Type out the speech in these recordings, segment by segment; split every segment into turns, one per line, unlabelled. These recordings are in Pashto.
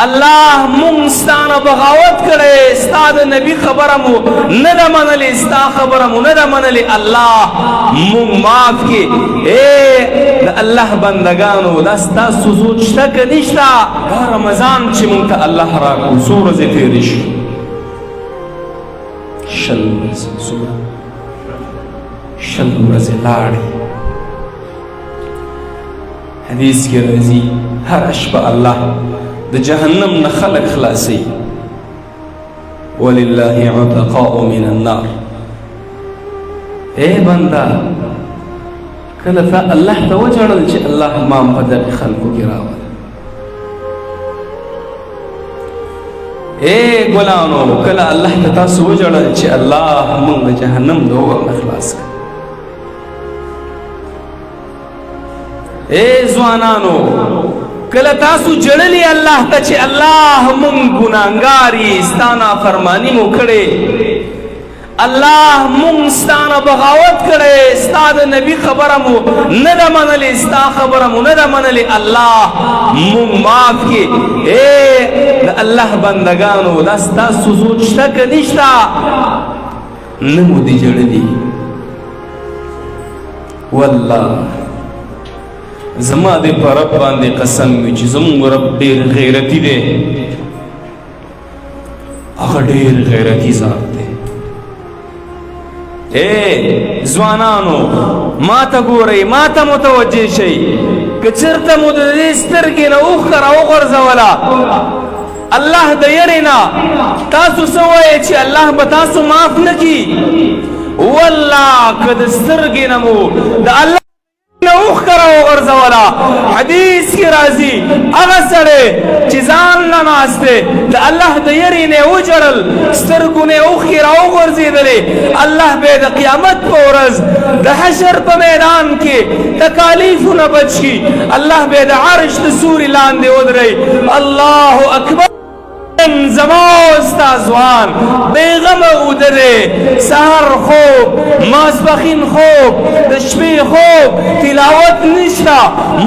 الله مونږ ستانه بغاوت کړی، ستا د نبي خبره مو نه ده منلې، ستا خبره مو نه ده منلې. الله مونږ معاف کړي. د الله بندګانو دا ستاسو سوچ شته که نشته؟ دا رمضان چې مونږ ته الله راکړو څو ورځې تېرې شو؟ 20 ورځې لاړې. حدیث کې راځي هر شپه الله د جهنم نه خلق خلاصي. ولله عتقاء من النار. اے بندا کله ته الله ته وجړل چې الله ما په دغه خلقو کې راول. اے ګلانو کله الله ته تاسو وجړل چې الله موږ د جهنم د اور نه خلاص کړ. اے ځوانانو کله تاسو جړلی الله ته چې الله مونږ ګناهګار یې، ستا نافرماني مو کړې، الله مونږ ستانه بغاوت کړی، ستا د نبي خبره مو نه ده منلې، ستا خبره مو نه ده منلې. الله مونږ معاف کړي. د الله بندګانو دا ستاسو سوچ شته که نشته؟ نه مو دي جړلي. والله زما دې په رب باندې قسم وي چې زموږ رب ډېر غیرتي دی. هغه ډېر غیرتي ذات دی. اے ځوانانو ما ته ګورئ، ما ته متوجه شئ. که چېرته مو د دې سترګې نه اوښکه راوغورځوله الله د یرې نه، تاسو څه وایئ چې الله به تاسو معاف نه کړي؟ والله که د سترګې نه مو د الله اوښکه راوغورځوله، حدیث کې راځي هغه سړی چې ځان نه ناست دی د الله د یرې نه یې وجړل، سترګو نه یې اوښکې راوغورځېدلې، الله به د قیامت په ورځ د حشر په میدان کې تکالیفونه بچ کړي، الله به د عرش د سوري لاندې ودروي. الله اکبر. زما ستا ځوان بېغمه اوده دی، سهار خوب، ماسپښین خوب، د شپې خوب، تلاوت نشته،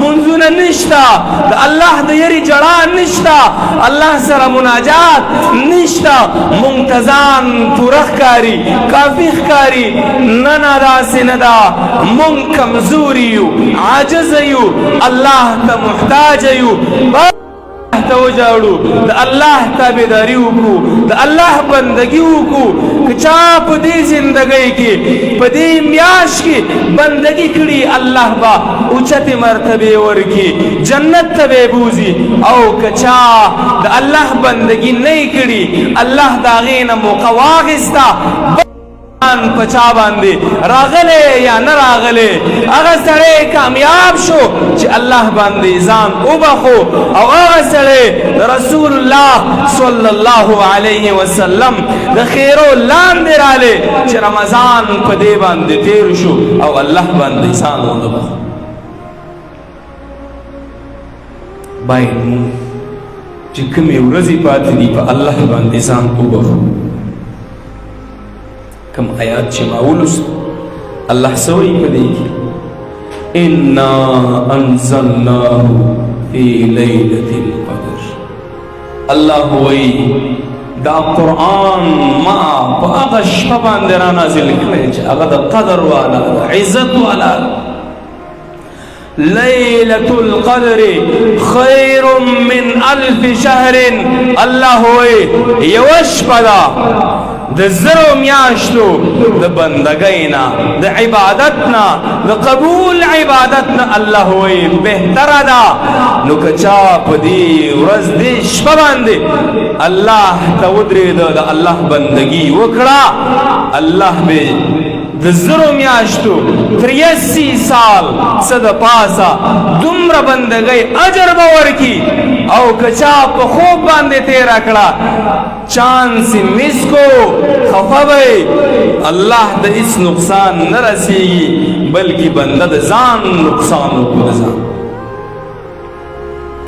منځونه نشته، د الله د یرې جړا نشته، الله سره مناجات نشته، مونږ ته ځان پوره ښکاري، کافي ښکاري. نه نه داسې نه ده. مونږ کمزوري یو، عاجزه یو، الله ته محتاجه یو. ته وجاړو، د الله تابعداري وکړو، د الله بندګي وکړو. که چا په دې زندګۍ کې په دې میاشت کې بندګي کړي الله به اوچتې مرتبې ورکړي، جنت ته به یې بوځي. او که چا د الله بندګي نه یې کړي الله د هغې نه موقع واخیسته پچا باندې راغله یا نه راغله، هغه سړی کامیاب شو چې الله باندې ځان وبخو، او هغه سړی رسول الله صلی الله علیه وسلم د خیرو لاندې رالی چې رمضان په دې باندې تیر شو او الله باندې ځان وبخو. باید مونږ چې کومې ورځې پاتې دي په الله باندې ځان وبخو. کم آیات چې ما ولوست الله سوی په دې کې انا انزلناه فی لیلة القدر. الله وی دا قرآن ما په هغه شپه باندې را نازل کړی چې هغه د قدر والا د عزت والا. لیلة القدر خیر من 1000 شهر. الله وی یوه شپه ده د زرو میاشتو د بندګۍ نه، د عبادت نه، د قبول عبادت نه الله وی بهتره ده. نو که چا په دې ورځ دې شپه باندې الله ته ودرېده، د الله بندګي وکړه، الله به د زرو میاشتو 83 سال څه د پاسه دومره بندګۍ اجر به ورکړي. او که چا په خوب باندې تېره کړه چانس مس کو خفه به الله د هیڅ نقصان نه رسېږي، بلکې بنده د ځان نقصان وکړو. د ځان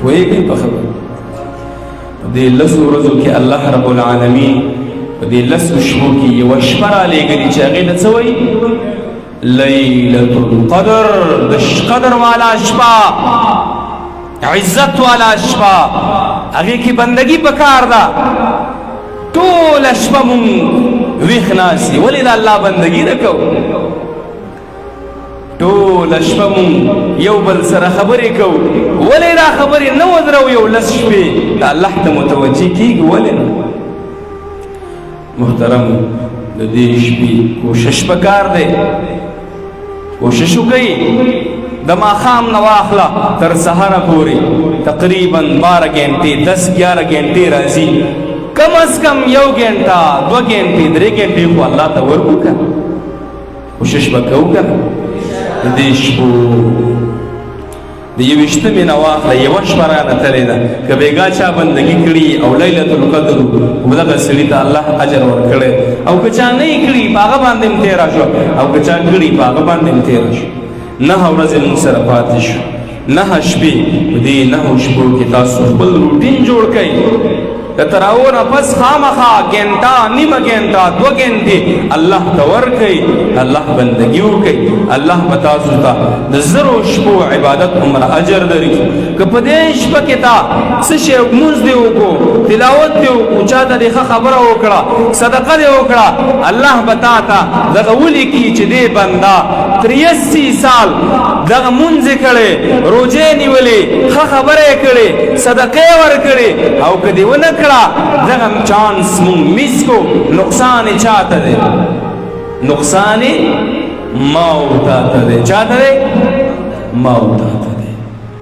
پوهېږئ په خبره؟ په دې 10 ورځو کې الله رب العالمین په دې 10 شپو کې یوه شپه رالیږلې چې هغې ته څه وایي؟ لیلة القدر. د قدر والا شپه، عزت والا شپه، هغې کې بندګي پکار ده. ټوله شپه مونږ ویښ ناست یو، ولې د الله بندګي نه کوو؟ ټوله شپه مونږ یو بل سره خبرې کوو، ولې دا خبرې نه ودرو یو لس شپې د الله ته متوجه کېږو، ولې نه؟ محترم د دې شپې کوشش پکار دی، کوشش وکړئ د ماښام نه واخله تر سهاره پورې تقریبا 12 घंटे 10-11 घंटे راځي، کم از کم 1 घंटा 2 घंटे 3 घंटे خو الله ته ورکو که کوشش به کوو که د دې شپو د 21مې نه واخله 1 شپه رانه تلې ده، که بېګا چا بندګي کړي او لیلة القدر خو دغه سړي ته الله اجر ورکړی، او که چا نه یې کړي په هغه باندې هم تېره شوه، او که چا کړي په هغه باندې هم تېره شوه. 9 ورځې موږ سره پاتې شو، 9 شپې. په دې 9 شپو کې تاسو خپل روټین جوړ کړئ. د تراویح نه پس خامخا घंटा نیمه घंटा 2 घंटे الله ته ورکړئ، الله بندګي وکړئ، الله به تاسو ته د 0 شپو عبادت عمره اجر درکړي. که په دې شپه کې تا څه شی لمونځ دې وکړو، تلاوت دې وکړو، چا ته دې ښه خبره وکړه، صدقه دې وکړه، الله به تا ته دغه ولیکي چې دې بنده 83 سال دغه مونځ یې کړی، روژې نیولې، ښه خبره یې کړې، صدقې ورکړې، او که دې ونه کړه دغه چانس مونږ میس کو. نقصان یې چاته دی؟ نقصان یې ما او تا ته دی. چاته دی؟ ما او تا.